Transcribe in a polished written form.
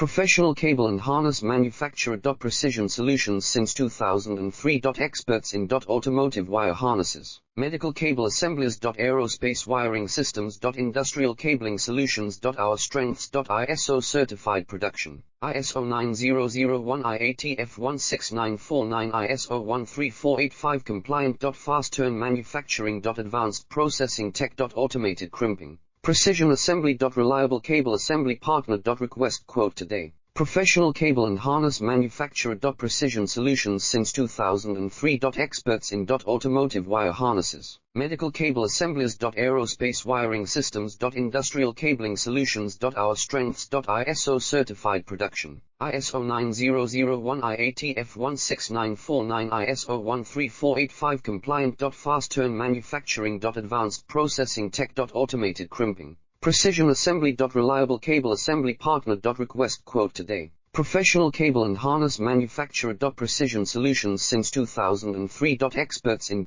Professional cable and harness manufacturer. Precision solutions since 2003. Experts in automotive wire harnesses, medical cable assemblies. Aerospace wiring systems. Industrial cabling solutions. Our strengths. ISO certified production, ISO 9001 IATF 16949 ISO 13485 compliant. Fast turn manufacturing. Advanced processing tech. Automated crimping, precision assembly. Reliable cable assembly partner. Request quote today. Professional cable and harness manufacturer. Precision solutions since 2003. Experts in automotive wire harnesses, medical cable assemblies. Aerospace wiring systems. Industrial cabling solutions. Our strengths. ISO certified production, ISO 9001 IATF 16949 ISO 13485 compliant. Fast turn manufacturing. Advanced processing tech. Automated crimping, precision assembly. Reliable cable assembly partner. Request quote today. Professional cable and harness manufacturer. Precision solutions since 2003. Experts in